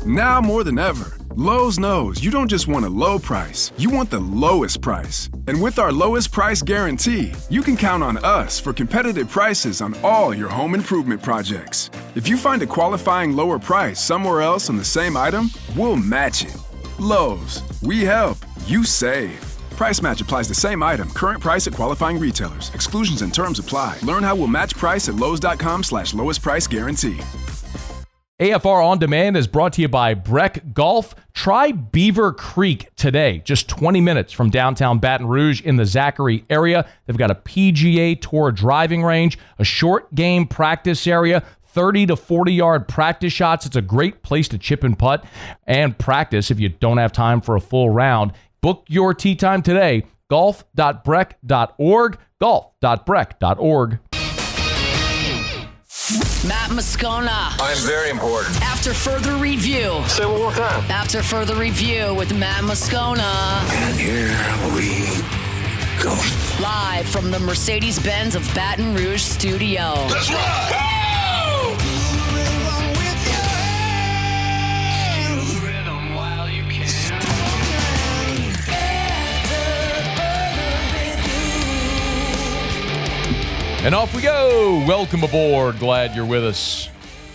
Now more than ever, Lowe's knows you don't just want a low price, you want the lowest price. And with our lowest price guarantee, you can count on us for competitive prices on all your home improvement projects. If you find a qualifying lower price somewhere else on the same item, we'll match it. Lowe's, we help, you save. Price match applies to same item. Current price at qualifying retailers. Exclusions and terms apply. Learn how we'll match price at lowes.com/lowest price guarantee. AFR On Demand is brought to you by Breck Golf. Try Beaver Creek today, just 20 minutes from downtown Baton Rouge in the Zachary area. They've got a PGA Tour driving range, a short game practice area, 30 to 40-yard practice shots. It's a great place to chip and putt and practice if you don't have time for a full round. Book your tee time today, golf.breck.org, golf.breck.org. Matt Moscona. I'm very important. After further review. Say it one more time. After further review with Matt Moscona. And here we go. Live from the Mercedes-Benz of Baton Rouge studio. Let's ride! And off we go. Welcome aboard. Glad you're with us.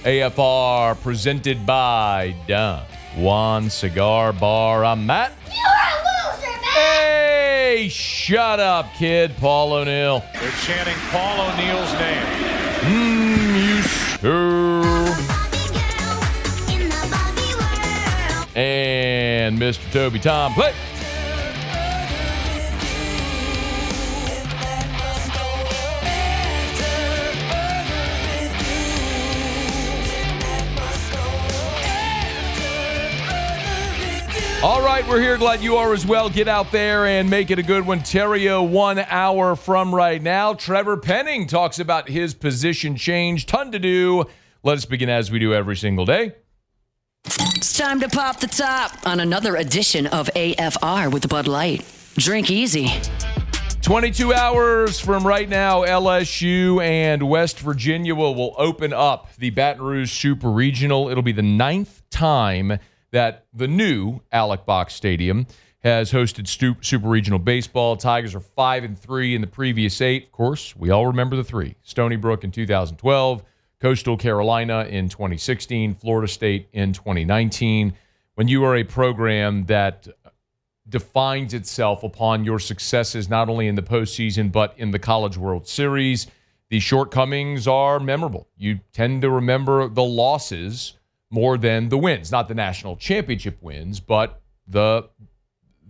AFR presented by Don Juan Cigar Bar. I'm Matt. You're a loser, man! Hey, shut up, kid. Paul O'Neill. They're chanting Paul O'Neill's name. And Mr. Toby Tom. Play. All right, we're here. Glad you are as well. Get out there and make it a good one. Terrio, 1 hour from right now. Trevor Penning talks about his position change. Ton to do. Let us begin as we do every single day. It's time to pop the top on another edition of AFR with Bud Light. Drink easy. 22 hours from right now, LSU and West Virginia will open up the Baton Rouge Super Regional. It'll be the 9th time that the new Alec Box Stadium has hosted Super Regional baseball. Tigers are 5-3 in the previous 8. Of course, we all remember the 3. Stony Brook in 2012, Coastal Carolina in 2016, Florida State in 2019. When you are a program that defines itself upon your successes not only in the postseason but in the College World Series, the shortcomings are memorable. You tend to remember the losses more than the wins, not the national championship wins, but the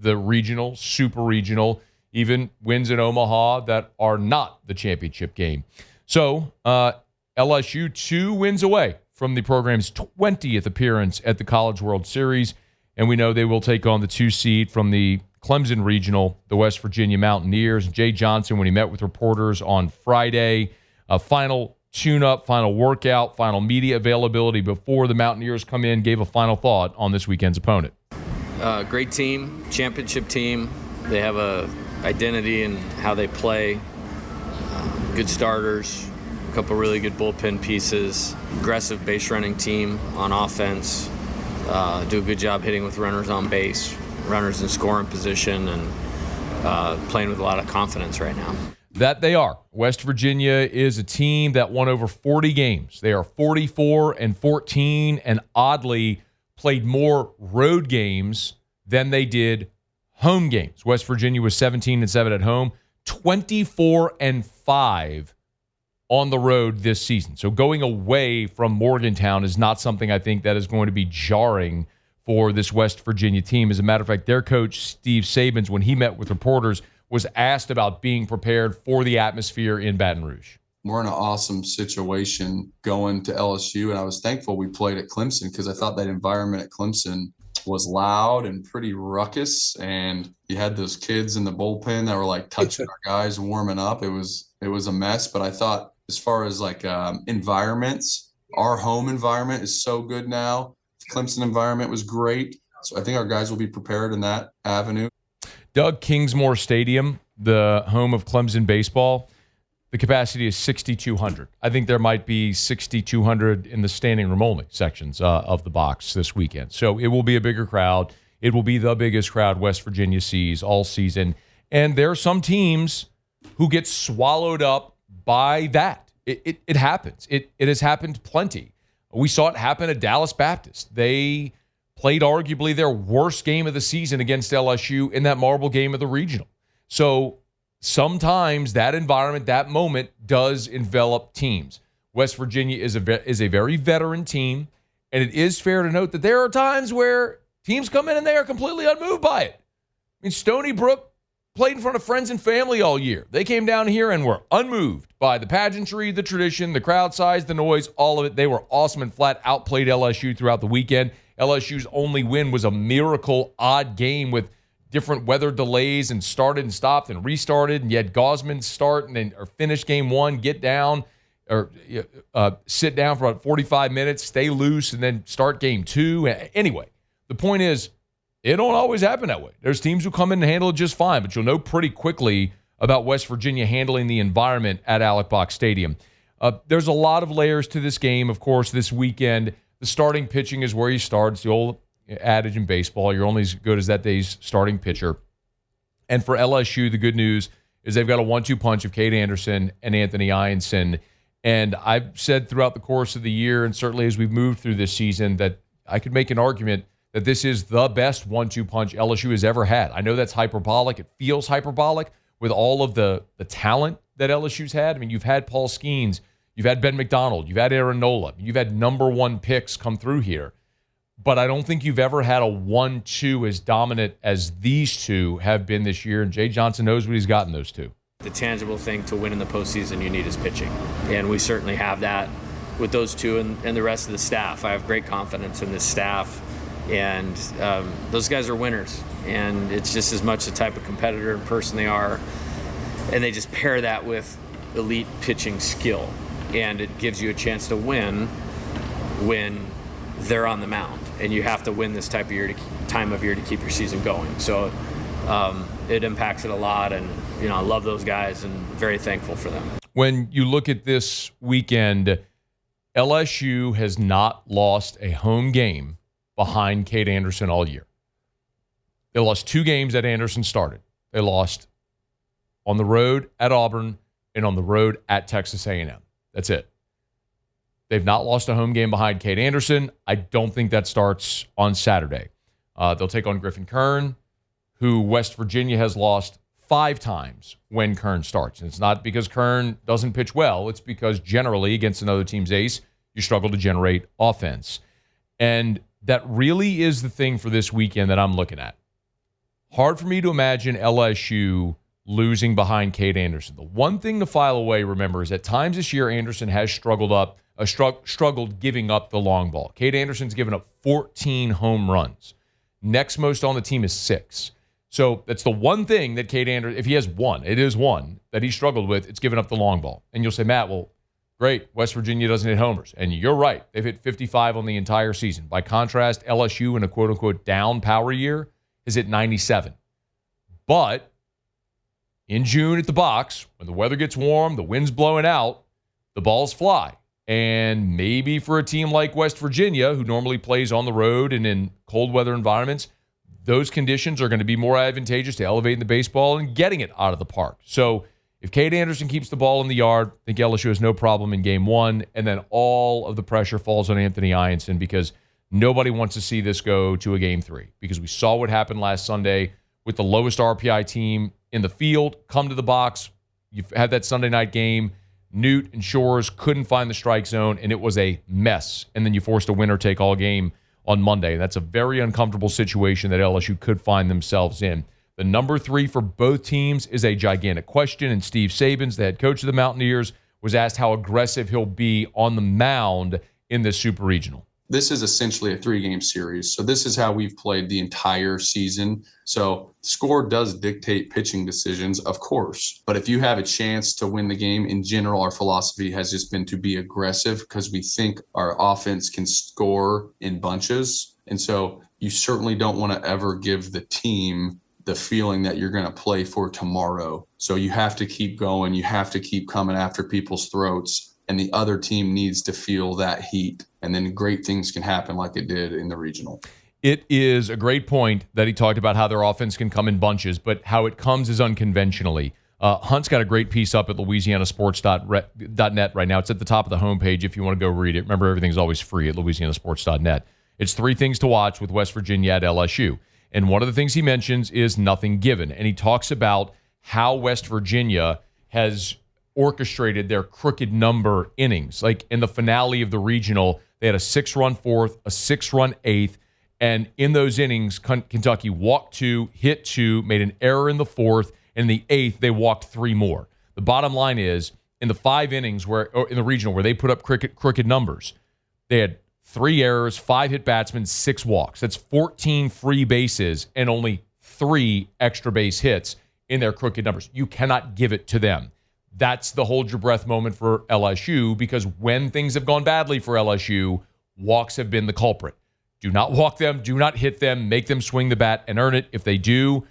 regional, super regional, even wins in Omaha that are not the championship game. So LSU 2 wins away from the program's 20th appearance at the College World Series, and we know they will take on the 2 seed from the Clemson Regional, the West Virginia Mountaineers. Jay Johnson, when he met with reporters on Friday, final tune-up, final workout, final media availability before the Mountaineers come in, gave a final thought on this weekend's opponent. Great team, championship team. They have a identity in how they play. Good starters, a couple really good bullpen pieces. Aggressive base running team on offense. Do a good job hitting with runners on base, runners in scoring position, and playing with a lot of confidence right now. That they are. West Virginia is a team that won over 40 games. They are 44-14 and oddly played more road games than they did home games. West Virginia was 17-7 at home, 24-5 on the road this season. So going away from Morgantown is not something I think that is going to be jarring for this West Virginia team. As a matter of fact, their coach, Steve Sabins, when he met with reporters, was asked about being prepared for the atmosphere in Baton Rouge. We're in an awesome situation going to LSU, and I was thankful we played at Clemson because I thought that environment at Clemson was loud and pretty ruckus, and you had those kids in the bullpen that were like touching our guys warming up. It was a mess, but I thought as far as like environments, our home environment is so good now. The Clemson environment was great, so I think our guys will be prepared in that avenue. Doug Kingsmore Stadium, the home of Clemson baseball, the capacity is 6,200. I think there might be 6,200 in the standing room only sections of the box this weekend. So it will be a bigger crowd. It will be the biggest crowd West Virginia sees all season. And there are some teams who get swallowed up by that. It happens. It has happened plenty. We saw it happen at Dallas Baptist. They played arguably their worst game of the season against LSU in that marble game of the regional. So sometimes that environment, that moment does envelop teams. West Virginia is a very veteran team, and it is fair to note that there are times where teams come in and they are completely unmoved by it. I mean, Stony Brook played in front of friends and family all year. They came down here and were unmoved by the pageantry, the tradition, the crowd size, the noise, all of it. They were awesome and flat outplayed LSU throughout the weekend. LSU's only win was a miracle odd game with different weather delays and started and stopped and restarted. And you had Gosman start and then or finish game one, get down or sit down for about 45 minutes, stay loose, and then start game two. Anyway, the point is, it don't always happen that way. There's teams who come in and handle it just fine, but you'll know pretty quickly about West Virginia handling the environment at Alex Box Stadium. There's a lot of layers to this game, of course, this weekend. The starting pitching is where you start. It's the old adage in baseball. You're only as good as that day's starting pitcher. And for LSU, the good news is they've got a 1-2 punch of Kade Anderson and Anthony Eyanson. And I've said throughout the course of the year, and certainly as we've moved through this season, that I could make an argument that this is the best 1-2 punch LSU has ever had. I know that's hyperbolic. It feels hyperbolic with all of the talent that LSU's had. I mean, you've had Paul Skeens, you've had Ben McDonald, you've had Aaron Nola, you've had number one picks come through here. But I don't think you've ever had a 1-2 as dominant as these two have been this year, and Jay Johnson knows what he's got in those two. The tangible thing to win in the postseason you need is pitching, and we certainly have that with those two and the rest of the staff. I have great confidence in this staff, and those guys are winners, and it's just as much the type of competitor and person they are, and they just pair that with elite pitching skill, and it gives you a chance to win when they're on the mound, and you have to win this time of year to keep your season going. So it impacts it a lot, and I love those guys and very thankful for them. When you look at this weekend, LSU has not lost a home game behind Kade Anderson all year. They lost 2 games that Anderson started. They lost on the road at Auburn and on the road at Texas A&M. That's it. They've not lost a home game behind Kade Anderson. I don't think that starts on Saturday. They'll take on Griffin Kirn, who West Virginia has lost 5 times when Kirn starts. And it's not because Kirn doesn't pitch well. It's because generally against another team's ace, you struggle to generate offense. And that really is the thing for this weekend that I'm looking at. Hard for me to imagine LSU losing behind Kade Anderson. The one thing to file away, remember, is at times this year Anderson has struggled giving up the long ball. Kade Anderson's given up 14 home runs. Next most on the team is 6. So that's the one thing that Kade Anderson, if he has one, it is one that he struggled with, it's giving up the long ball. And you'll say, Matt, well, great, West Virginia doesn't hit homers. And you're right. They've hit 55 on the entire season. By contrast, LSU in a quote-unquote down power year is at 97. But in June at the box, when the weather gets warm, the wind's blowing out, the balls fly. And maybe for a team like West Virginia, who normally plays on the road and in cold weather environments, those conditions are going to be more advantageous to elevating the baseball and getting it out of the park. So if Kade Anderson keeps the ball in the yard, I think LSU has no problem in game 1, and then all of the pressure falls on Anthony Eyanson because nobody wants to see this go to a game 3 because we saw what happened last Sunday with the lowest RPI team in the field come to the box. You've had that Sunday night game. Newt and Shores couldn't find the strike zone, and it was a mess. And then you forced a winner-take-all game on Monday. That's a very uncomfortable situation that LSU could find themselves in. The number 3 for both teams is a gigantic question, and Steve Sabins, the head coach of the Mountaineers, was asked how aggressive he'll be on the mound in this Super Regional. This is essentially a 3-game series. So this is how we've played the entire season. So score does dictate pitching decisions, of course. But if you have a chance to win the game, in general, our philosophy has just been to be aggressive because we think our offense can score in bunches. And so you certainly don't want to ever give the team the feeling that you're going to play for tomorrow. So you have to keep going. You have to keep coming after people's throats. And the other team needs to feel that heat. And then great things can happen like it did in the regional. It is a great point that he talked about how their offense can come in bunches, but how it comes is unconventionally. Hunt's got a great piece up at louisianasports.net right now. It's at the top of the homepage if you want to go read it. Remember, everything's always free at louisianasports.net. It's 3 things to watch with West Virginia at LSU. And one of the things he mentions is nothing given. And he talks about how West Virginia has orchestrated their crooked number innings. Like in the finale of the regional, they had a 6-run fourth, a 6-run eighth, and in those innings, Kentucky walked 2, hit 2, made an error in the fourth, and in the eighth, they walked 3 more. The bottom line is, in the 5 innings in the regional where they put up crooked numbers, they had 3 errors, 5 hit batsmen, 6 walks. That's 14 free bases and only 3 extra base hits in their crooked numbers. You cannot give it to them. That's the hold your breath moment for LSU, because when things have gone badly for LSU, walks have been the culprit. Do not walk them, do not hit them, make them swing the bat and earn it. If they do,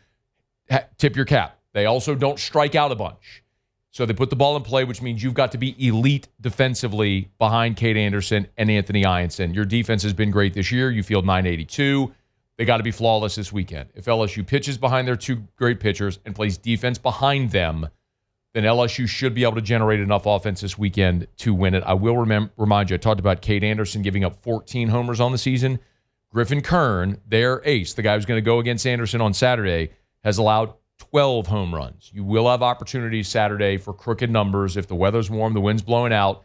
tip your cap. They also don't strike out a bunch. So they put the ball in play, which means you've got to be elite defensively behind Kade Anderson and Anthony Eyanson. Your defense has been great this year. You field .982. They got to be flawless this weekend. If LSU pitches behind their 2 great pitchers and plays defense behind them, then LSU should be able to generate enough offense this weekend to win it. I will remind you, I talked about Kade Anderson giving up 14 homers on the season. Griffin Kirn, their ace, the guy who's going to go against Anderson on Saturday, has allowed 12 home runs. You will have opportunities Saturday for crooked numbers. If the weather's warm, the wind's blowing out,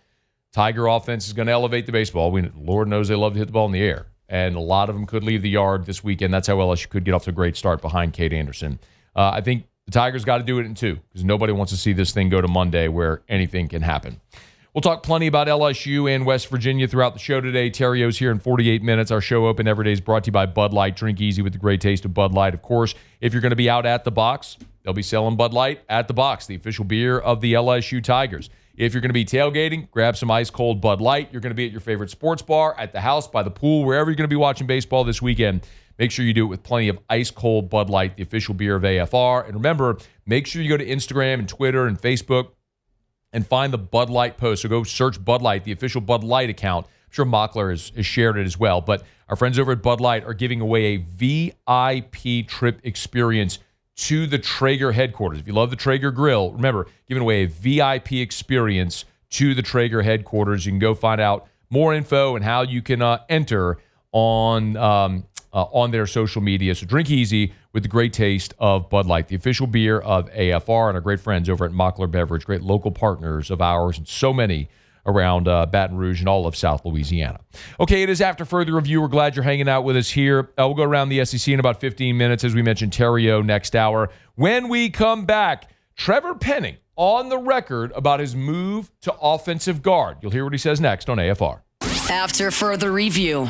Tiger offense is going to elevate the baseball. Lord knows they love to hit the ball in the air. And a lot of them could leave the yard this weekend. That's how LSU could get off to a great start behind Kade Anderson. I think the Tigers got to do it in 2, because nobody wants to see this thing go to Monday where anything can happen. We'll talk plenty about LSU and West Virginia throughout the show today. Terrio's here in 48 minutes. Our show open every day is brought to you by Bud Light. Drink easy with the great taste of Bud Light. Of course, if you're going to be out at the box, they'll be selling Bud Light at the box, the official beer of the LSU Tigers. If you're going to be tailgating, grab some ice-cold Bud Light. You're going to be at your favorite sports bar, at the house, by the pool, wherever you're going to be watching baseball this weekend. Make sure you do it with plenty of ice-cold Bud Light, the official beer of AFR. And remember, make sure you go to Instagram and Twitter and Facebook and find the Bud Light post. So go search Bud Light, the official Bud Light account. I'm sure Mockler has shared it as well. But our friends over at Bud Light are giving away a VIP trip experience to the Traeger headquarters. If you love the Traeger grill, remember, giving away a VIP experience to the Traeger headquarters. You can go find out more info and how you can enter on their social media. So drink easy with the great taste of Bud Light, the official beer of AFR, and our great friends over at Mockler Beverage, great local partners of ours, and so many around Baton Rouge and all of South Louisiana. Okay, it is After Further Review. We're glad you're hanging out with us here. We'll go around the SEC in about 15 minutes. As we mentioned, Terrio next hour. When we come back, Trevor Penning on the record about his move to offensive guard. You'll hear what he says next on AFR. After Further Review.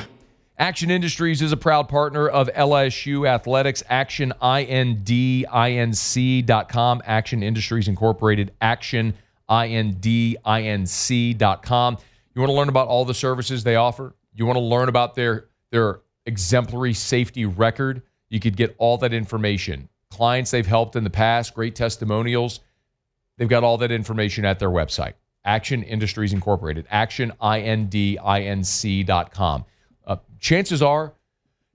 Action Industries is a proud partner of LSU Athletics. ActionINDINC.com. Action Industries Incorporated. ActionINDINC.com. You want to learn about all the services they offer? You want to learn about their exemplary safety record? You could get all that information. Clients they've helped in the past, great testimonials. They've got all that information at their website. Action Industries Incorporated. ActionINDINC.com. Chances are,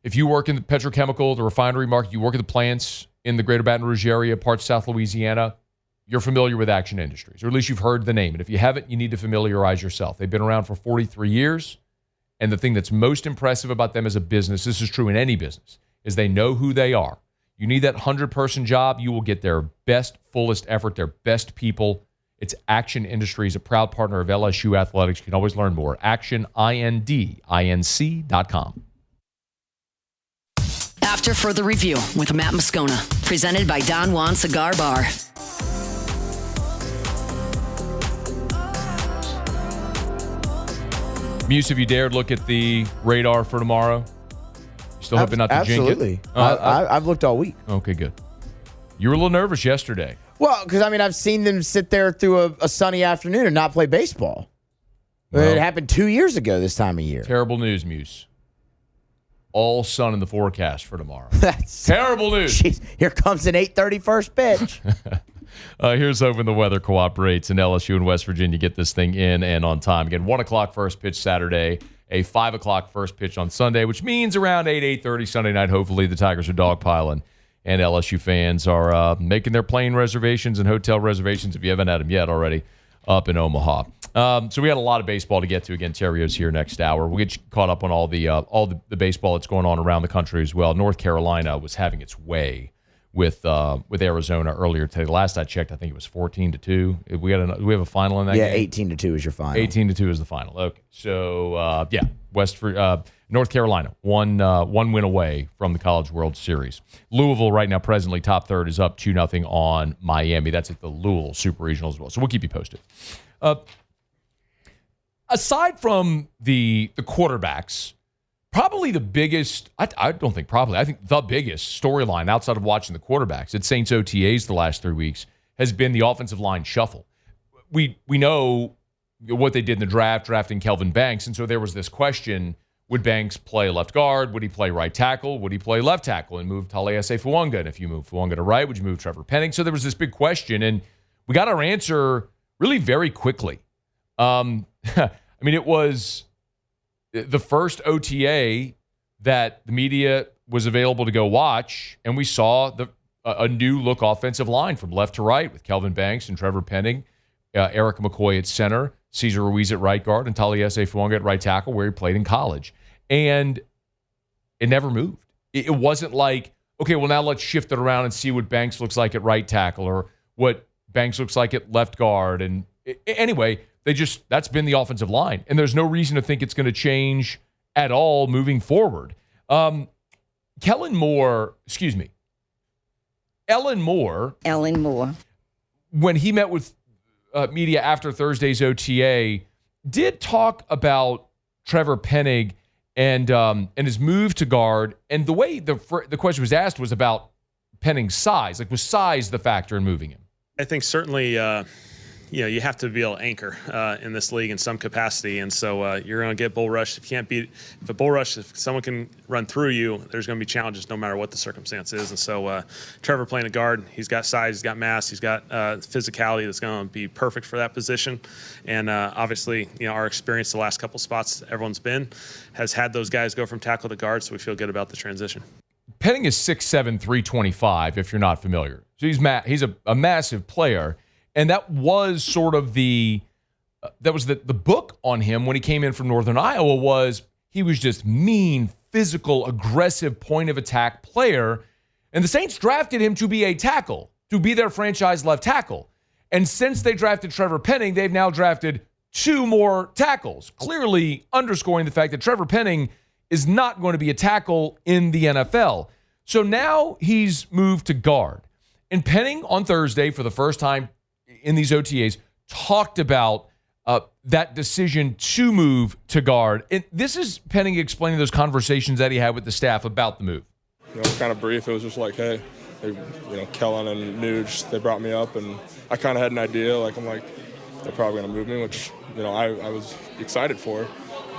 if you work in the petrochemical, the refinery market, you work at the plants in the greater Baton Rouge area, parts of South Louisiana, you're familiar with Action Industries, or at least you've heard the name. And if you haven't, you need to familiarize yourself. They've been around for 43 years, and the thing that's most impressive about them as a business, this is true in any business, is they know who they are. You need that 100-person job, you will get their best, fullest effort, their best people. It's Action Industries, a proud partner of LSU Athletics. You can always learn more. ActionINDINC.com. After Further Review with Matt Moscona, presented by Don Juan Cigar Bar. Muse, have you dared look at the radar for tomorrow? You still hoping not to jinx it? Absolutely. I've looked all week. Okay, good. You were a little nervous yesterday. Well, because, I've seen them sit there through a sunny afternoon and not play baseball. Well, it happened 2 years ago this time of year. Terrible news, Muse. all sun in the forecast for tomorrow. That's terrible news. Jeez, here comes an 8:30 first pitch. Here's hoping the weather cooperates and LSU and West Virginia get this thing in and on time. Again, 1 o'clock first pitch Saturday, a 5 o'clock first pitch on Sunday, which means around 8:30 Sunday night, hopefully the Tigers are dogpiling and LSU fans are making their plane reservations and hotel reservations, if you haven't had them yet already, up in Omaha. So we had a lot of baseball to get to. Again, Terrio's here next hour. We'll get you caught up on all the baseball that's going on around the country as well. North Carolina was having its way with Arizona earlier today. Last I checked, I think it was 14-2. We have a final in that game? 18-2 is your final. 18-2 is the final. Okay. So, North Carolina, one win away from the College World Series. Louisville right now, presently top third, is up 2-0 on Miami. That's at the Louisville Super Regional as well. So we'll keep you posted. Aside from the quarterbacks, probably the biggest, I think the biggest storyline outside of watching the quarterbacks at Saints OTAs the last 3 weeks has been the offensive line shuffle. We know what they did in the draft, drafting Kelvin Banks, and so there was this question, would Banks play left guard? Would he play right tackle? Would he play left tackle and move Taliese Fuanga? And if you move Fuanga to right, would you move Trevor Penning? So there was this big question, and we got our answer really very quickly. It was the first OTA that the media was available to go watch, and we saw a new look offensive line from left to right with Kelvin Banks and Trevor Penning, Eric McCoy at center, Cesar Ruiz at right guard, and Taliese Fuanga at right tackle, where he played in college. And it never moved. It wasn't like, okay, well, now let's shift it around and see what Banks looks like at right tackle or what Banks looks like at left guard. And anyway, that's been the offensive line. And there's no reason to think it's going to change at all moving forward. Ellen Moore, when he met with media after Thursday's OTA, did talk about Trevor Penning and his move to guard. And the way the question was asked was about Penning's size. Like, was size the factor in moving him? I think certainly, you have to be able to anchor in this league in some capacity. And so you're going to get bull rush. If a bull rush, if someone can run through you, there's going to be challenges no matter what the circumstance is. And so Trevor playing a guard, he's got size, he's got mass, he's got physicality that's going to be perfect for that position. And obviously, our experience the last couple spots everyone's been has had those guys go from tackle to guard, so we feel good about the transition. Penning is 6'7", 325, if you're not familiar. So he's a massive player. And that was sort of the book on him when he came in from Northern Iowa was he was just mean, physical, aggressive, point of attack player. And the Saints drafted him to be a tackle, to be their franchise left tackle. And since they drafted Trevor Penning, they've now drafted 2 more tackles, clearly underscoring the fact that Trevor Penning is not going to be a tackle in the NFL. So now he's moved to guard. And Penning on Thursday, for the first time in these OTAs, talked about that decision to move to guard. And this is Penning explaining those conversations that he had with the staff about the move. It was kind of brief. It was just like, hey, Kellen and Nuge, they brought me up, and I kind of had an idea. I'm like, they're probably going to move me, which, I was excited for.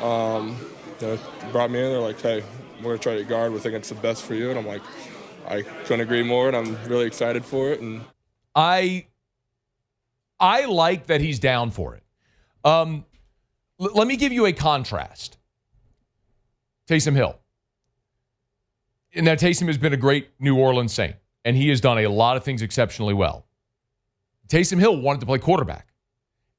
Brought me in. They're like, hey, we're going to try to guard. We think it's the best for you. And I'm like, I couldn't agree more, and I'm really excited for it. And I like that he's down for it. Let me give you a contrast. Taysom Hill. And now Taysom has been a great New Orleans Saint, and he has done a lot of things exceptionally well. Taysom Hill wanted to play quarterback.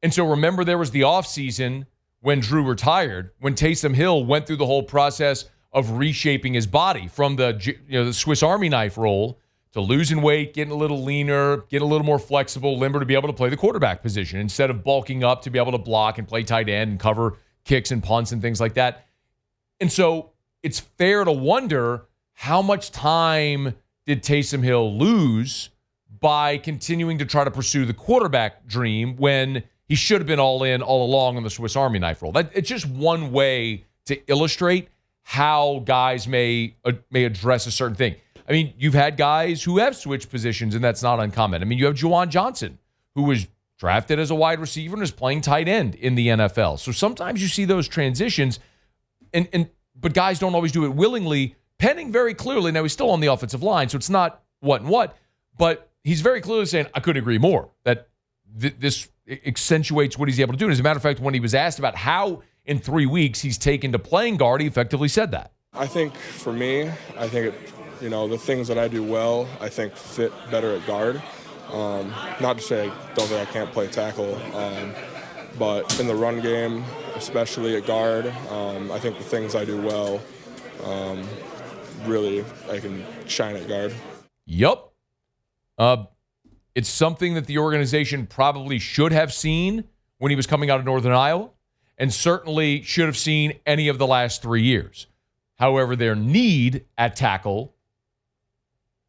And so remember there was the offseason when Drew retired, when Taysom Hill went through the whole process of reshaping his body from the Swiss Army knife role to losing weight, getting a little leaner, getting a little more flexible, limber to be able to play the quarterback position instead of bulking up to be able to block and play tight end and cover kicks and punts and things like that. And so it's fair to wonder how much time did Taysom Hill lose by continuing to try to pursue the quarterback dream when he should have been all in all along on the Swiss Army knife role. It's just one way to illustrate how guys may address a certain thing. I mean, you've had guys who have switched positions, and that's not uncommon. I mean, you have Juwan Johnson, who was drafted as a wide receiver and is playing tight end in the NFL. So sometimes you see those transitions. And but guys don't always do it willingly. Penning very clearly, now he's still on the offensive line, so it's not what and what, but he's very clearly saying, I couldn't agree more, that this accentuates what he's able to do. And as a matter of fact, when he was asked about how in 3 weeks he's taken to playing guard, he effectively said that. I think for me, the things that I do well, I think fit better at guard. Not to say I don't think I can't play tackle, but in the run game, especially at guard, I think the things I do well, really I can shine at guard. Yup. It's something that the organization probably should have seen when he was coming out of Northern Iowa, and certainly should have seen any of the last 3 years. However, their need at tackle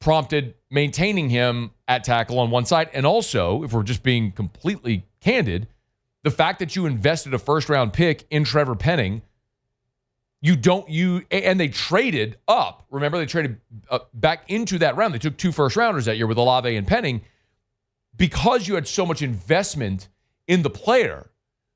prompted maintaining him at tackle on one side. And also, if we're just being completely candid, the fact that you invested a first-round pick in Trevor Penning, and they traded up. Remember, they traded back into that round. They took 2 first-rounders that year with Olave and Penning. Because you had so much investment in the player,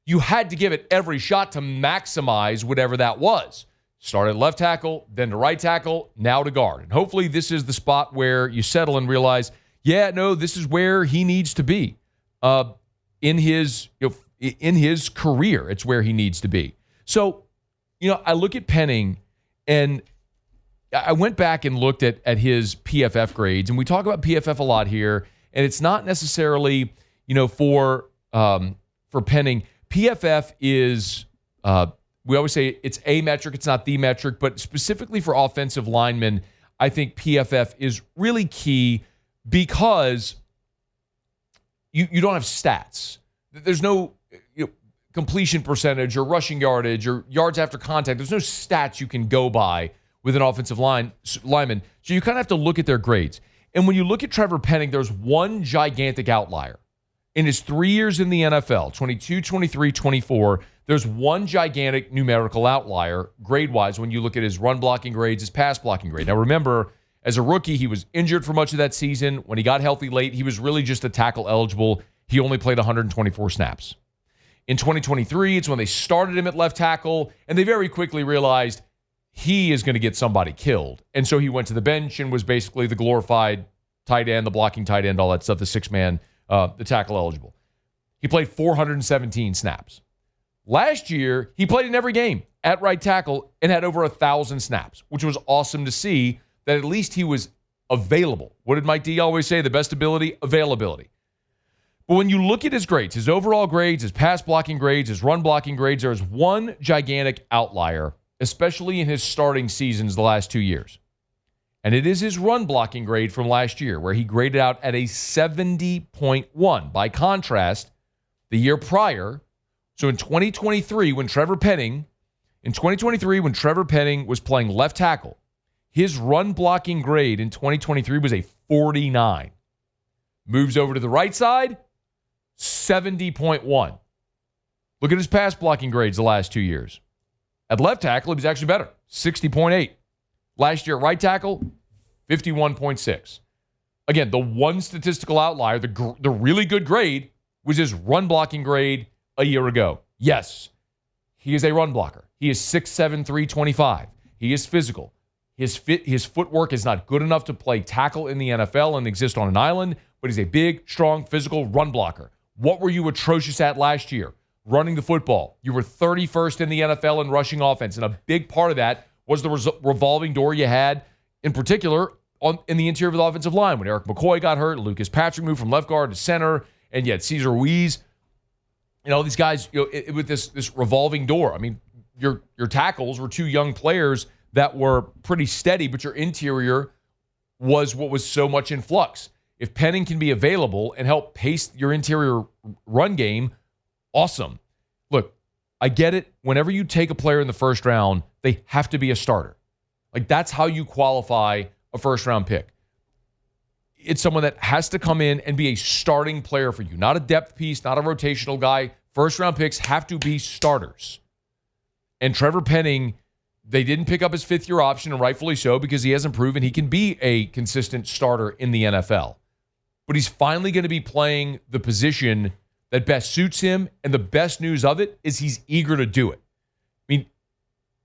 you had to give it every shot to maximize whatever that was. Started left tackle, then to right tackle, now to guard. And hopefully this is the spot where you settle and realize, this is where he needs to be. In his career, it's where he needs to be. So, I look at Penning, and I went back and looked at his PFF grades, and we talk about PFF a lot here, and it's not necessarily, for Penning. PFF is, we always say it's a metric, it's not the metric, but specifically for offensive linemen, I think PFF is really key because you don't have stats. There's no completion percentage or rushing yardage or yards after contact. There's no stats you can go by with an offensive lineman. So you kind of have to look at their grades. And when you look at Trevor Penning, there's one gigantic outlier. In his 3 years in the NFL, 22, 23, 24, there's one gigantic numerical outlier grade-wise when you look at his run blocking grades, his pass blocking grade. Now remember, as a rookie, he was injured for much of that season. When he got healthy late, he was really just a tackle eligible. He only played 124 snaps. In 2023, it's when they started him at left tackle, and they very quickly realized he is going to get somebody killed. And so he went to the bench and was basically the glorified tight end, the blocking tight end, all that stuff, the six-man, the tackle eligible. He played 417 snaps. Last year, he played in every game at right tackle and had over 1,000 snaps, which was awesome to see that at least he was available. What did Mike D always say? The best ability, availability. But when you look at his grades, his overall grades, his pass blocking grades, his run blocking grades, there is one gigantic outlier, especially in his starting seasons the last 2 years. And it is his run blocking grade from last year, where he graded out at a 70.1. By contrast, the year prior, so in 2023, when Trevor Penning was playing left tackle, his run blocking grade in 2023 was a 49. Moves over to the right side, 70.1. Look at his pass blocking grades the last 2 years. At left tackle, he was actually better, 60.8. Last year at right tackle, 51.6. Again, the one statistical outlier, the really good grade, was his run blocking grade a year ago. Yes, he is a run blocker. He is 6'7", 325. He is physical. His footwork is not good enough to play tackle in the NFL and exist on an island, but he's a big, strong, physical run blocker. What were you atrocious at last year? Running the football. You were 31st in the NFL in rushing offense, and a big part of that was the revolving door you had, in particular, in the interior of the offensive line. When Eric McCoy got hurt, Lucas Patrick moved from left guard to center, and yet Cesar Ruiz, these guys, with this revolving door. I mean, your tackles were two young players that were pretty steady, but your interior was what was so much in flux. If Penning can be available and help pace your interior run game, awesome. Look, I get it. Whenever you take a player in the first round, they have to be a starter. Like, that's how you qualify a first-round pick. It's someone that has to come in and be a starting player for you, not a depth piece, not a rotational guy. First-round picks have to be starters. And Trevor Penning, they didn't pick up his fifth-year option, and rightfully so, because he hasn't proven he can be a consistent starter in the NFL. But he's finally going to be playing the position that best suits him, and the best news of it is he's eager to do it. I mean,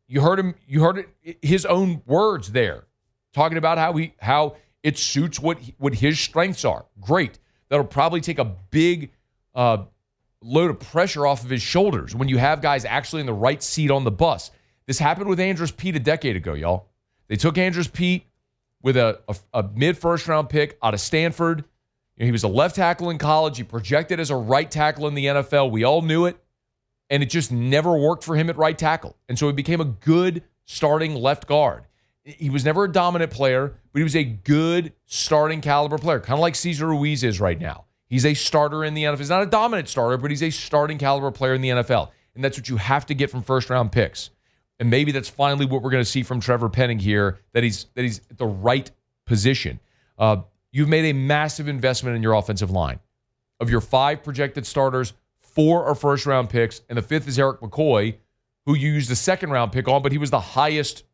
You heard his own words there, talking about how it suits what his strengths are. Great. That'll probably take a big load of pressure off of his shoulders when you have guys actually in the right seat on the bus. This happened with Andrus Peat a decade ago, y'all. They took Andrus Peat with a mid-first round pick out of Stanford. He was a left tackle in college. He projected as a right tackle in the NFL. We all knew it. And it just never worked for him at right tackle. And so he became a good starting left guard. He was never a dominant player, but he was a good starting caliber player, kind of like Cesar Ruiz is right now. He's a starter in the NFL. He's not a dominant starter, but he's a starting caliber player in the NFL. And that's what you have to get from first-round picks. And maybe that's finally what we're going to see from Trevor Penning here, that he's at the right position. You've made a massive investment in your offensive line. Of your 5 projected starters, 4 are first-round picks, and the 5th is Eric McCoy, who you used a second-round pick on, but he was the highest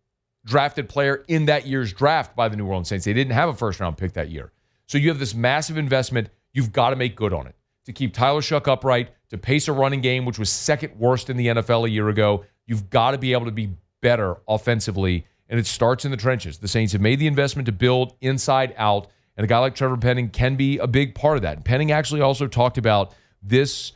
drafted player in that year's draft by the New Orleans Saints. They didn't have a first-round pick that year. So you have this massive investment. You've got to make good on it. To keep Tyler Shuck upright, to pace a running game, which was second worst in the NFL a year ago, you've got to be able to be better offensively, and it starts in the trenches. The Saints have made the investment to build inside out, and a guy like Trevor Penning can be a big part of that. And Penning actually also talked about this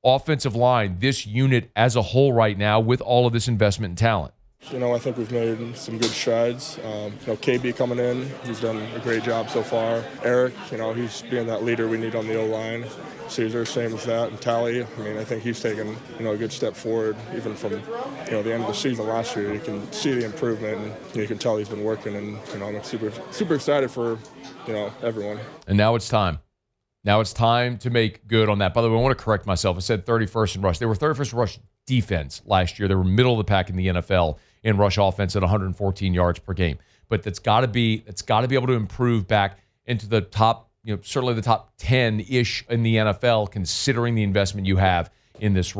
offensive line, this unit as a whole right now with all of this investment and talent. I think we've made some good strides. Kade coming in, he's done a great job so far. Eric, he's being that leader we need on the O-line. Cesar, same as that. And Tally, I think he's taken, a good step forward, even from, the end of the season last year. You can see the improvement, and you can tell he's been working, and, I'm super excited for, everyone. And now it's time. Now it's time to make good on that. By the way, I want to correct myself. I said 31st in rush. They were 31st in rush defense last year. They were middle of the pack in the NFL in rush offense at 114 yards per game. But that's got to be able to improve back into the top, certainly the top 10-ish in the NFL, considering the investment you have in this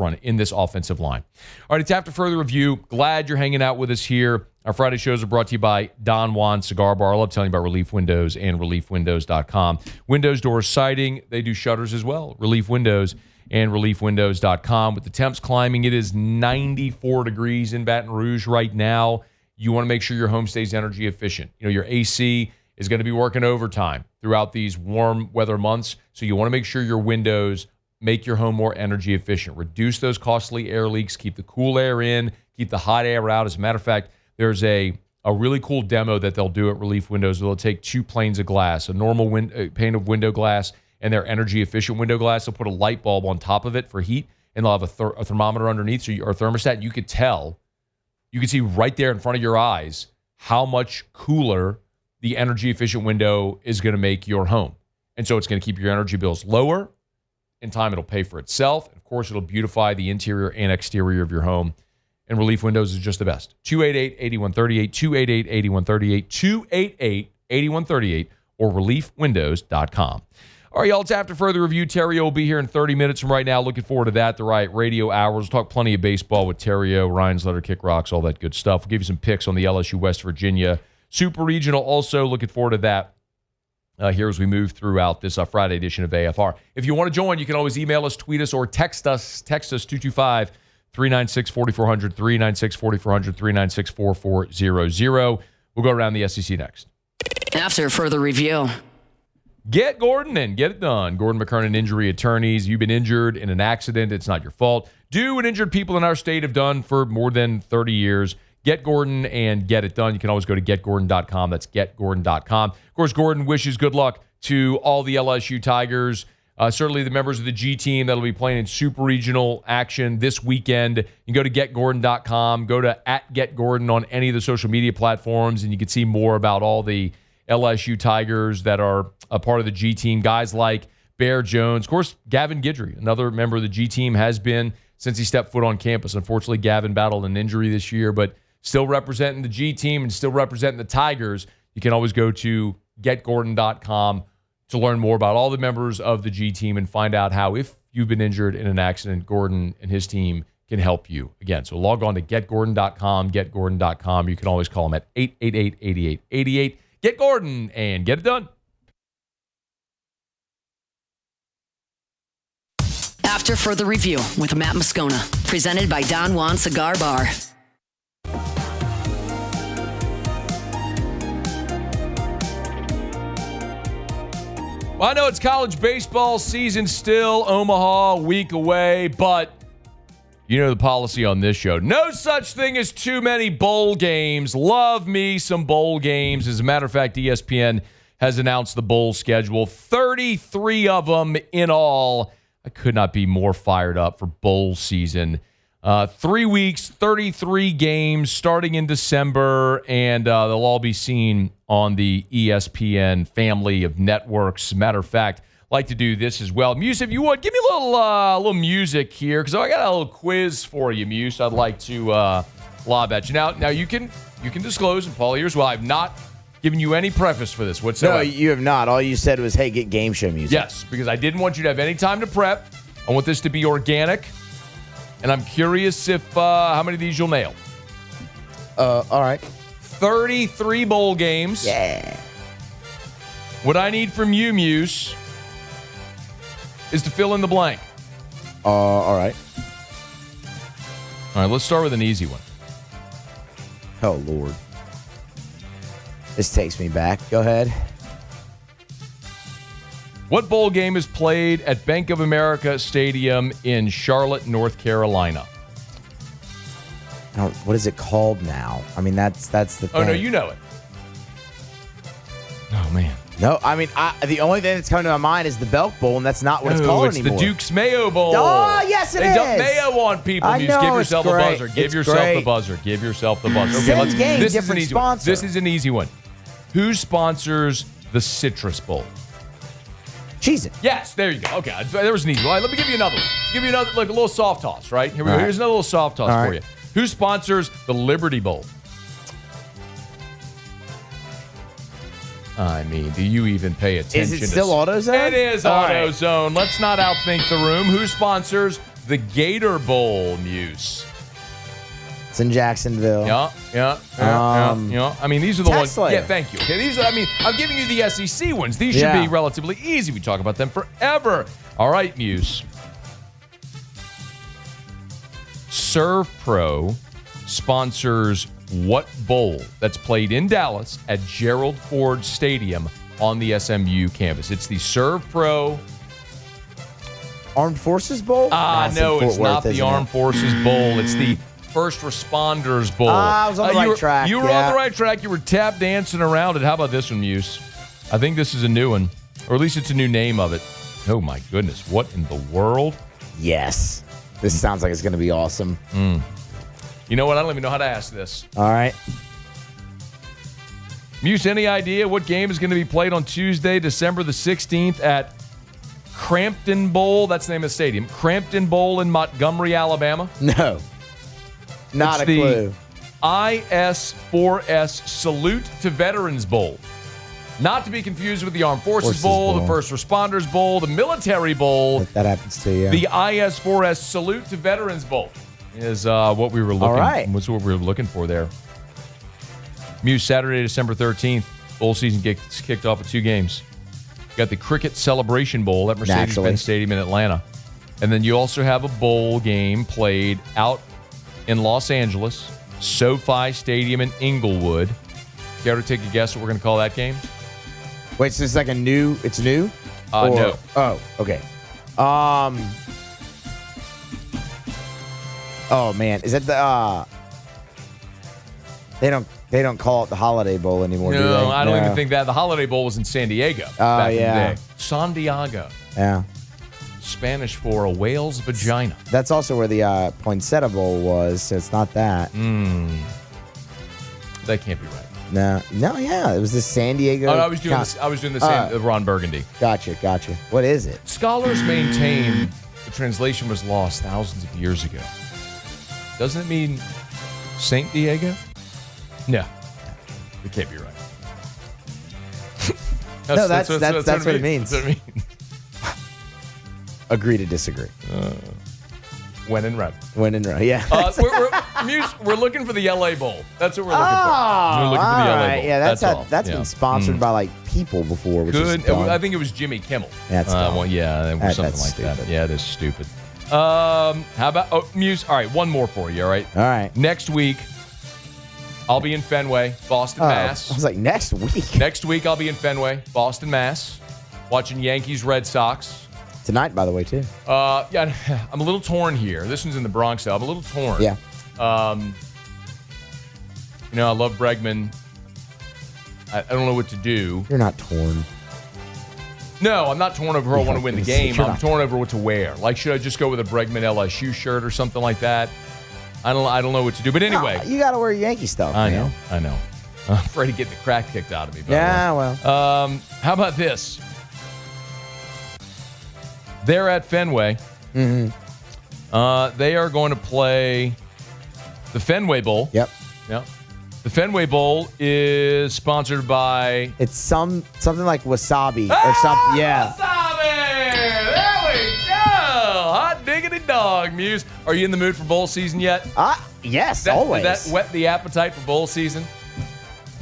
offensive line. All right, it's after further review. Glad you're hanging out with us here. Our Friday shows are brought to you by Don Juan Cigar Bar. I love telling you about Relief Windows and ReliefWindows.com. Windows, doors, siding, they do shutters as well. Relief Windows and ReliefWindows.com. With the temps climbing, it is 94 degrees in Baton Rouge right now. You want to make sure your home stays energy efficient. Your AC is going to be working overtime throughout these warm weather months, so you want to make sure your windows make your home more energy efficient. Reduce those costly air leaks. Keep the cool air in. Keep the hot air out. As a matter of fact, there's a really cool demo that they'll do at Relief Windows. They'll take 2 planes of glass, a normal pane of window glass, and their energy-efficient window glass. They'll put a light bulb on top of it for heat, and they'll have a thermometer underneath, or a thermostat. You could see right there in front of your eyes how much cooler the energy-efficient window is going to make your home. And so it's going to keep your energy bills lower. In time, it'll pay for itself. And of course, it'll beautify the interior and exterior of your home. And Relief Windows is just the best. 288-8138, 288-8138, 288-8138, or ReliefWindows.com. All right, y'all, it's after further review. Terrio will be here in 30 minutes from right now. Looking forward to that. The Riot Radio Hours. We'll talk plenty of baseball with Terrio, Ryan's Letter, Kick Rocks, all that good stuff. We'll give you some picks on the LSU West Virginia Super Regional. Also, looking forward to that here as we move throughout this Friday edition of AFR. If you want to join, you can always email us, tweet us, or text us. Text us 225-396-4400, 396-4400, 396-4400. We'll go around the SEC next. After further review. Get Gordon and get it done. Gordon McKernan Injury Attorneys. You've been injured in an accident. It's not your fault. Do what injured people in our state have done for more than 30 years. Get Gordon and get it done. You can always go to getgordon.com. That's getgordon.com. Of course, Gordon wishes good luck to all the LSU Tigers. Certainly the members of the G team that'll be playing in Super Regional action this weekend. You can go to getgordon.com. Go to @getgordon on any of the social media platforms, and you can see more about all the LSU Tigers that are a part of the G team. Guys like Bear Jones. Of course, Gavin Guidry, another member of the G team, has been since he stepped foot on campus. Unfortunately, Gavin battled an injury this year, but still representing the G team and still representing the Tigers. You can always go to getgordon.com to learn more about all the members of the G team and find out how, if you've been injured in an accident, Gordon and his team can help you. Again, so log on to getgordon.com, getgordon.com. You can always call them at 888-8888. Get Gordon and get it done. After further review with Matt Moscona, presented by Don Juan Cigar Bar. Well, I know it's college baseball season still, Omaha, a week away, but you know the policy on this show. No such thing as too many bowl games. Love me some bowl games. As a matter of fact, ESPN has announced the bowl schedule. 33 of them in all. I could not be more fired up for bowl season. 3 weeks, 33 games starting in December, and they'll all be seen on the ESPN family of networks. Matter of fact, I'd like to do this as well. Muse, if you would, give me a little music here, because I got a little quiz for you, Muse. I'd like to lob at you. Now you can disclose, and Paul, here's why I've not given you any preface for this whatsoever. No, you have not. All you said was, hey, get game show music. Yes, because I didn't want you to have any time to prep. I want this to be organic. And I'm curious if how many of these you'll nail. All right. 33 bowl games. Yeah. What I need from you, Muse, is to fill in the blank. All right. All right, let's start with an easy one. Oh, Lord. This takes me back. Go ahead. What bowl game is played at Bank of America Stadium in Charlotte, North Carolina? Now, what is it called now? I mean, that's the thing. Oh, no, you know it. Oh, man. No, I mean, the only thing that's coming to my mind is the Belk Bowl, and that's not what it's called anymore. It's the Duke's Mayo Bowl. Oh, yes, it is. They dump mayo on people. I Muse. know, Give yourself a it's buzzer. great. Give It's yourself great. the buzzer. Give yourself the buzzer. Okay, Same game, this different is an easy sponsor. one. This is an easy one. Who sponsors the Citrus Bowl? Cheez-It. Yes, there you go. Okay, there was an easy one. All right, let me give you another one. Give you another, like a little soft toss, right? Here we go. All Here's another little soft toss All for right. you. Who sponsors the Liberty Bowl? I mean, do you even pay attention? Is it still AutoZone? It is All right. AutoZone. Let's not outthink the room. Who sponsors the Gator Bowl, Muse? It's in Jacksonville. Yeah. I mean, these are the ones. Tesla. Yeah, thank you. Okay, these are. I mean, I'm giving you the SEC ones. These should be relatively easy. We talk about them forever. All right, Muse. Serve Pro sponsors what bowl that's played in Dallas at Gerald Ford Stadium on the SMU campus? It's the Serve Pro Armed Forces Bowl? No, it's not the Armed Forces Bowl. It's the First Responders Bowl. I was on the right track. You were on the right track. You were tap dancing around it. How about this one, Muse? I think this is a new one, or at least it's a new name of it. Oh, my goodness. What in the world? Yes. This sounds like it's going to be awesome. You know what? I don't even know how to ask this. All right. Muse, any idea what game is going to be played on Tuesday, December the 16th at Crampton Bowl? That's the name of the stadium. Crampton Bowl in Montgomery, Alabama? No. Not It's a clue. The IS4S Salute to Veterans Bowl. Not to be confused with the Armed Forces Bowl, the First Responders Bowl, the Military Bowl. That happens to you. The IS4S Salute to Veterans Bowl is what we were looking. All right. What's what we were looking for there. Muse, Saturday, December 13th. Bowl season gets kicked off with 2 games. You got the Cricket Celebration Bowl at Mercedes-Benz Stadium in Atlanta. And then you also have a bowl game played out in Los Angeles, SoFi Stadium in Inglewood. Care to take a guess what we're going to call that game? Wait, so it's like it's new? No. Oh, okay. Oh man, is it the they don't call it the Holiday Bowl anymore, do they? No, I don't even think that. The Holiday Bowl was in San Diego back in the day. San Diego. Yeah. Spanish for a whale's vagina. That's also where the Poinsettia Bowl was, so it's not that. That can't be right. No, yeah, it was the San Diego. I was doing this. I was doing the same. Ron Burgundy. Gotcha. What is it? Scholars maintain the translation was lost thousands of years ago. Doesn't it mean Saint Diego? No, it can't be right. That's what it means. That's what it means. Agree to disagree. When in Rome. Yeah. We're looking for the LA Bowl. That's what we're looking for. We're looking for the LA Bowl. Yeah, that's all. been sponsored by like people before, which is dumb. I think it was Jimmy Kimmel. That's dumb. Something that's like stupid. that. Yeah, it is stupid. How about Muse? All right, one more for you. All right. Next week, I'll be in Fenway, Boston, Mass. I was like, next week. Next week, I'll be in Fenway, Boston, Mass. Watching Yankees, Red Sox. Tonight, by the way, too. Yeah, I'm a little torn here. This one's in the Bronx, though. I'm a little torn. Yeah. I love Bregman. I don't know what to do. You're not torn. No, I'm not torn over who I want to win the game. I'm torn over what to wear. Like, should I just go with a Bregman LSU shirt or something like that? I don't know what to do. But anyway. You got to wear Yankee stuff, I man. know. I'm afraid of getting the crack kicked out of me. Well. How about this? They're at Fenway. Mm-hmm. They are going to play the Fenway Bowl. Yep. The Fenway Bowl is sponsored by... It's something like wasabi or something. Yeah. Wasabi! There we go! Hot diggity dog, Muse. Are you in the mood for bowl season yet? Yes, always. Did that whet the appetite for bowl season?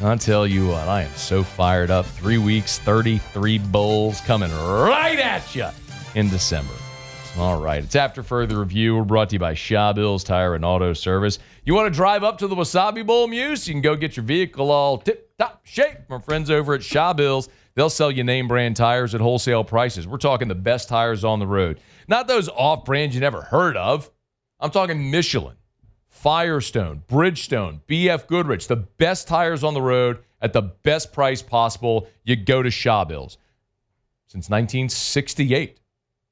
I'll tell you what, I am so fired up. 3 weeks, 33 bowls coming right at you in December. All right. It's After Further Review. We're brought to you by Shaw Bills Tire and Auto Service. You want to drive up to the Wasabi Bowl, Muse? You can go get your vehicle all tip-top shape from our friends over at Shaw Bills. They'll sell you name brand tires at wholesale prices. We're talking the best tires on the road. Not those off-brands you never heard of. I'm talking Michelin, Firestone, Bridgestone, BF Goodrich. The best tires on the road at the best price possible. You go to Shaw Bills. Since 1968.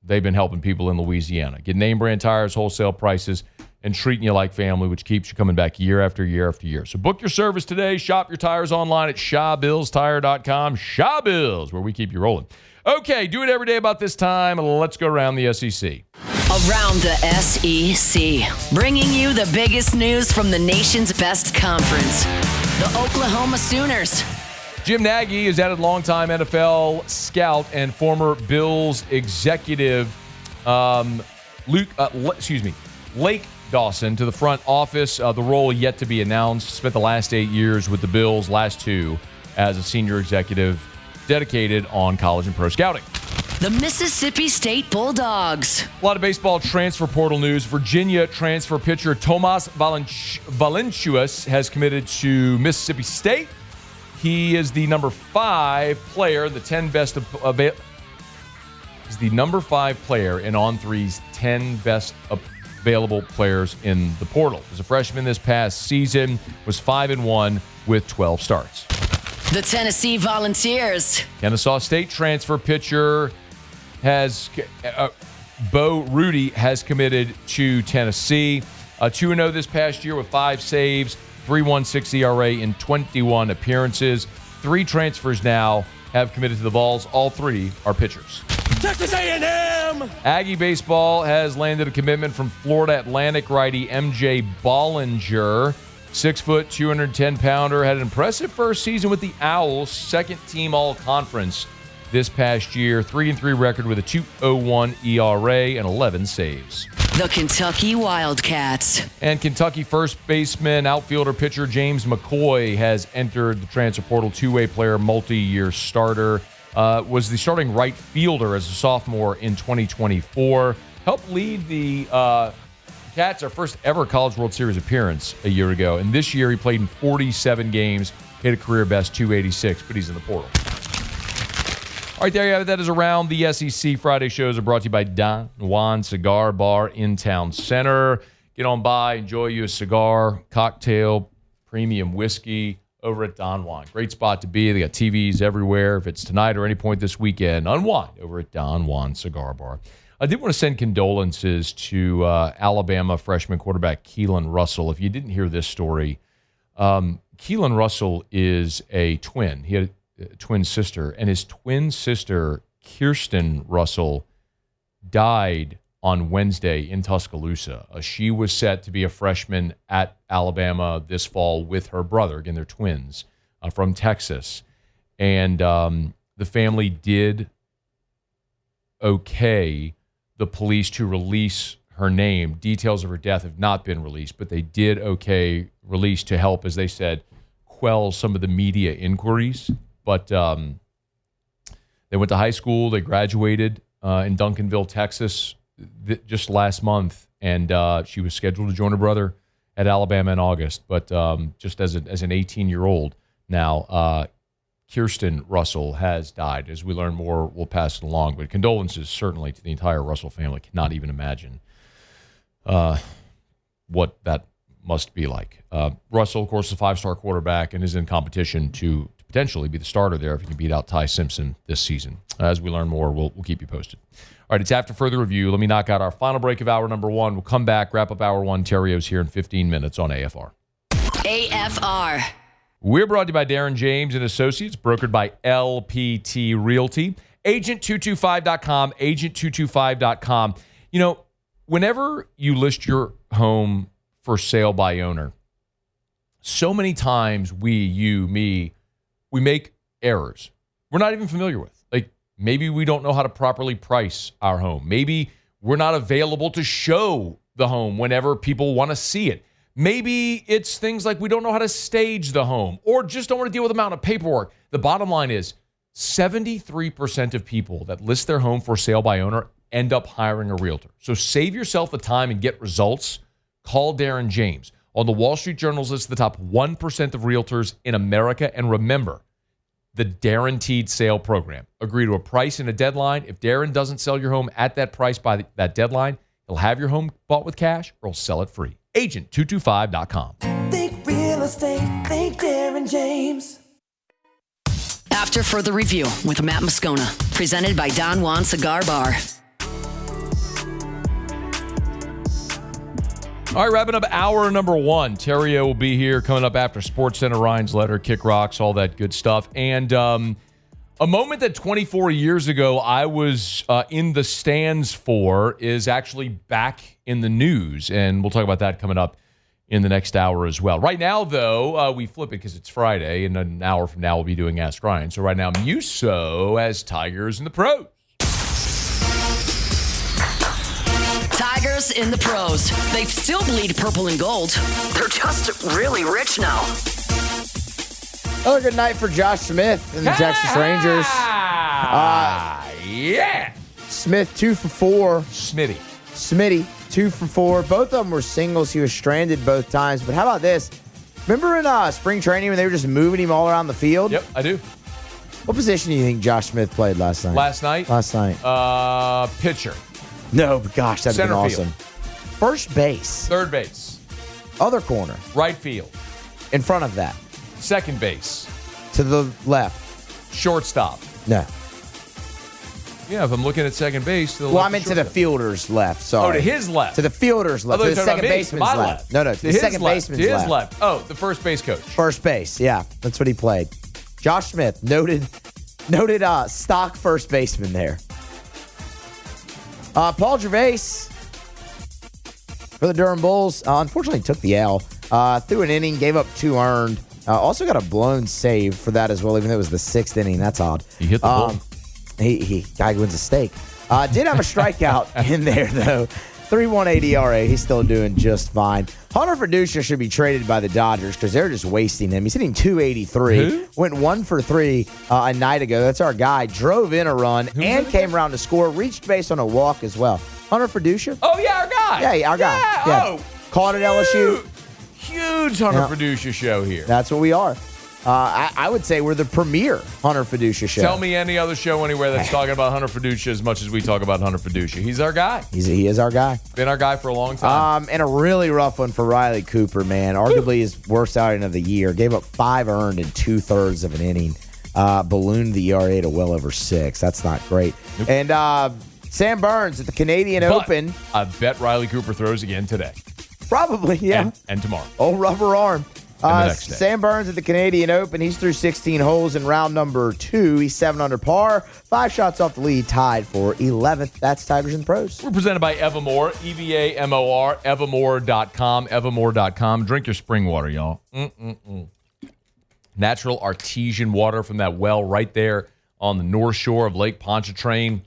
They've been helping people in Louisiana. Get name brand tires, wholesale prices, and treating you like family, which keeps you coming back year after year after year. So book your service today. Shop your tires online at ShawBillsTire.com. Shaw Bills, where we keep you rolling. Okay, do it every day about this time. Let's go around the SEC. Around the SEC, bringing you the biggest news from the nation's best conference, the Oklahoma Sooners. Jim Nagy has added longtime NFL scout and former Bills executive Lake Dawson to the front office. The role yet to be announced. Spent the last 8 years with the Bills, last 2 as a senior executive dedicated on college and pro scouting. The Mississippi State Bulldogs. A lot of baseball transfer portal news. Virginia transfer pitcher Tomas Valanciunas has committed to Mississippi State. He is the number 5 player, the 10 best He's the number 5 player in On3's 10 best available players in the portal. As a freshman this past season, was 5-1 with 12 starts. The Tennessee Volunteers. Kennesaw State transfer pitcher Bo Rudy has committed to Tennessee. 2-0 this past year with 5 saves. 3.16 ERA in 21 appearances. 3 transfers now have committed to the Vols. All 3 are pitchers. Texas A&M! Aggie baseball has landed a commitment from Florida Atlantic righty MJ Bollinger. 6 foot, 210-pounder. Had an impressive first season with the Owls. Second team all-conference this past year. 3-3 record with a 2.01 ERA and 11 saves. The Kentucky Wildcats. And Kentucky first baseman, outfielder, pitcher James McCoy has entered the transfer portal. 2-way player, multi-year starter. Was the starting right fielder as a sophomore in 2024. Helped lead the Cats, our first ever College World Series appearance a year ago. And this year he played in 47 games, hit a career best 286, but he's in the portal. All right, there you have it. That is Around the SEC. Friday shows are brought to you by Don Juan Cigar Bar in Town Center. Get on by, enjoy you a cigar, cocktail, premium whiskey over at Don Juan. Great spot to be. They got TVs everywhere. If it's tonight or any point this weekend, unwind over at Don Juan Cigar Bar. I did want to send condolences to Alabama freshman quarterback Keelan Russell. If you didn't hear this story, Keelan Russell is a twin. He had twin sister, and his twin sister, Kirsten Russell, died on Wednesday in Tuscaloosa. She was set to be a freshman at Alabama this fall with her brother. Again, they're twins from Texas. And the family did okay the police to release her name. Details of her death have not been released, but they did okay release to help, as they said, quell some of the media inquiries. But they went to high school. They graduated in Duncanville, Texas, just last month, and she was scheduled to join her brother at Alabama in August. But just as an 18-year-old now, Kirsten Russell has died. As we learn more, we'll pass it along. But condolences certainly to the entire Russell family. Cannot even imagine what that must be like. Russell, of course, is a 5-star quarterback and is in competition to potentially be the starter there if he can beat out Ty Simpson this season. As we learn more, we'll keep you posted. All right, it's after further review. Let me knock out our final break of hour number 1. We'll come back, wrap up hour 1. Terrio's here in 15 minutes on AFR. AFR. We're brought to you by Darren James and Associates, brokered by LPT Realty. Agent225.com, agent225.com. You know, whenever you list your home for sale by owner, so many times we make errors we're not even familiar with. Like, maybe we don't know how to properly price our home. Maybe we're not available to show the home whenever people want to see it. Maybe it's things like we don't know how to stage the home or just don't want to deal with the amount of paperwork. The bottom line is 73% of people that list their home for sale by owner end up hiring a realtor. So save yourself the time and get results. Call Darren James. On the Wall Street Journal's list of the top 1% of realtors in America. And remember, the Guaranteed Sale Program. Agree to a price and a deadline. If Darren doesn't sell your home at that price by that deadline, he'll have your home bought with cash or he'll sell it free. Agent225.com. Think real estate, think Darren James. After further review with Matt Moscona, presented by Don Juan Cigar Bar. All right, wrapping up hour number 1. Terrio will be here coming up after SportsCenter, Ryan's Letter, Kick Rocks, all that good stuff. And a moment that 24 years ago I was in the stands for is actually back in the news. And we'll talk about that coming up in the next hour as well. Right now, though, we flip it because it's Friday, and an hour from now we'll be doing Ask Ryan. So right now, Musso has Tigers in the pros. Tigers in the pros. They still bleed purple and gold. They're just really rich now. Another good night for Josh Smith and the Texas Rangers. Yeah. Smith 2 for 4. Smitty 2 for 4. Both of them were singles. He was stranded both times. But how about this? Remember in spring training when they were just moving him all around the field? Yep, I do. What position do you think Josh Smith played last night? Last night? Pitcher. No, but gosh, that'd have been Center awesome. First base. Third base. Other corner. Right field. In front of that. Second base. To the left. Shortstop. No. Yeah, if I'm looking at second base. To the Well, left I meant to the fielder's left. Sorry. Oh, to his left. To the fielder's left. To the second baseman's left. No, to the second baseman's left. To his left. Oh, the first base coach. First base, yeah. That's what he played. Josh Smith, noted stock first baseman there. Paul Gervais for the Durham Bulls, unfortunately took the L. Threw an inning, gave up 2 earned. Also got a blown save for that as well, even though it was the 6th inning. That's odd. He hit the ball. Guy wins a steak. Did have a strikeout in there, though. 3.18 ERA. He's still doing just fine. Hunter Fiducia should be traded by the Dodgers because they're just wasting him. He's hitting 283. Who? Went 1 for 3 a night ago. That's our guy. Drove in a run and came around to score. Reached base on a walk as well. Hunter Fiducia? Oh, yeah, our guy. Yeah, our guy. Yeah. Oh, caught at LSU. Huge Hunter Fiducia show here. That's what we are. I would say we're the premier Hunter Fiducia show. Tell me any other show anywhere that's talking about Hunter Fiducia as much as we talk about Hunter Fiducia. He's our guy. He is our guy. Been our guy for a long time. And a really rough one for Riley Cooper, man. Arguably his worst outing of the year. Gave up 5 earned in 2/3 of an inning. Ballooned the ERA to well over 6. That's not great. Nope. And Sam Burns at the Canadian Open. I bet Riley Cooper throws again today. Probably, yeah. And tomorrow. Old rubber arm. And the next day. Sam Burns at the Canadian Open. He's through 16 holes in round number 2. He's 7 under par. 5 shots off the lead, tied for 11th. That's Tigers and Pros. We're presented by Evamore, EVAMOR, Evamore.com, Evamore.com. Drink your spring water, y'all. Natural artesian water from that well right there on the north shore of Lake Pontchartrain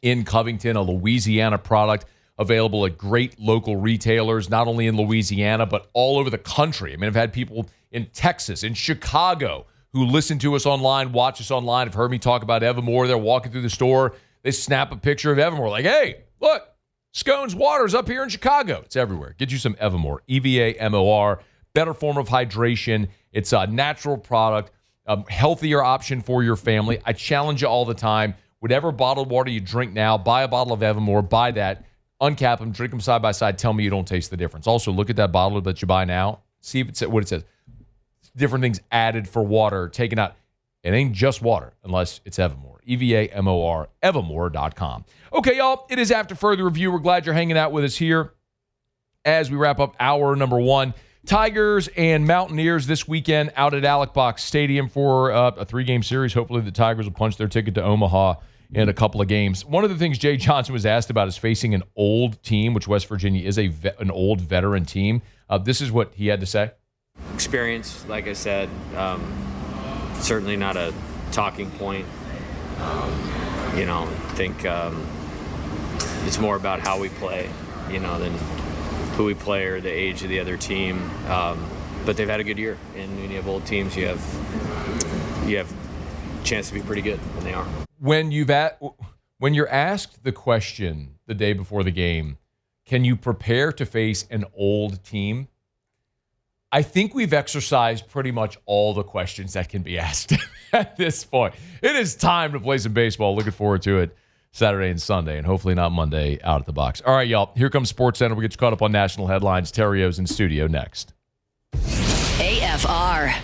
in Covington, a Louisiana product. Available at great local retailers, not only in Louisiana, but all over the country. I mean, I've had people in Texas, in Chicago, who listen to us online, watch us online, have heard me talk about Evamore. They're walking through the store. They snap a picture of Evamore like, hey, look, Scone's Water's up here in Chicago. It's everywhere. Get you some Evamore, EVAMOR, better form of hydration. It's a natural product. healthier option for your family. I challenge you all the time. Whatever bottled water you drink now, buy a bottle of Evermore, buy that, uncap them, drink them side by side, tell me you don't taste the difference. Also, look at that bottle that you buy now. See if it's what it says. Different things added for water, taken out. It ain't just water unless it's Evermore. EVAMOR, Evermore.com. Okay, y'all, it is After Further Review. We're glad you're hanging out with us here as we wrap up hour number 1. Tigers and Mountaineers this weekend out at Alec Box Stadium for a 3-game series. Hopefully the Tigers will punch their ticket to Omaha in a couple of games. One of the things Jay Johnson was asked about is facing an old team, which West Virginia is an old veteran team. This is what he had to say. Experience, like I said, certainly not a talking point. I think it's more about how we play, than who we play or the age of the other team. But they've had a good year, and when you have old teams, you have a chance to be pretty good, and they are. When you're asked the question the day before the game, can you prepare to face an old team? I think we've exercised pretty much all the questions that can be asked at this point. It is time to play some baseball. Looking forward to it Saturday and Sunday, and hopefully not Monday out at the box. All right, y'all. Here comes SportsCenter. We'll get you caught up on national headlines. Terrio's in studio next. AFR.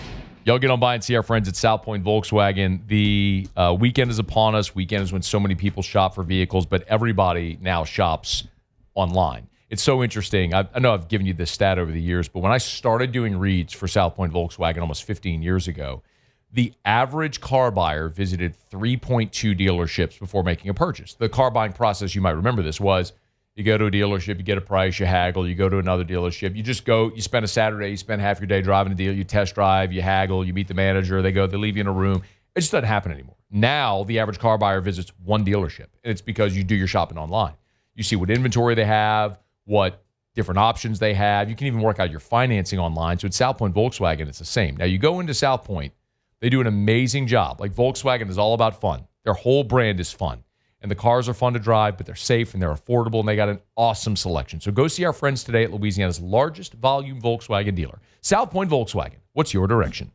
Y'all get on by and see our friends at South Point Volkswagen. The weekend is upon us. Weekend is when so many people shop for vehicles, but everybody now shops online. It's so interesting. I know I've given you this stat over the years, but when I started doing reads for South Point Volkswagen almost 15 years ago, the average car buyer visited 3.2 dealerships before making a purchase. The car buying process, you might remember this, was you go to a dealership, you get a price, you haggle, you go to another dealership, you just go, you spend a Saturday, you spend half your day driving a deal, you test drive, you haggle, you meet the manager, they leave you in a room. It just doesn't happen anymore. Now, the average car buyer visits one dealership, and it's because you do your shopping online. You see what inventory they have, what different options they have. You can even work out your financing online. So at South Point Volkswagen, it's the same. Now, you go into South Point, they do an amazing job. Like Volkswagen is all about fun. Their whole brand is fun. And the cars are fun to drive, but they're safe and they're affordable, and they got an awesome selection. So go see our friends today at Louisiana's largest volume Volkswagen dealer. South Point Volkswagen. What's your direction?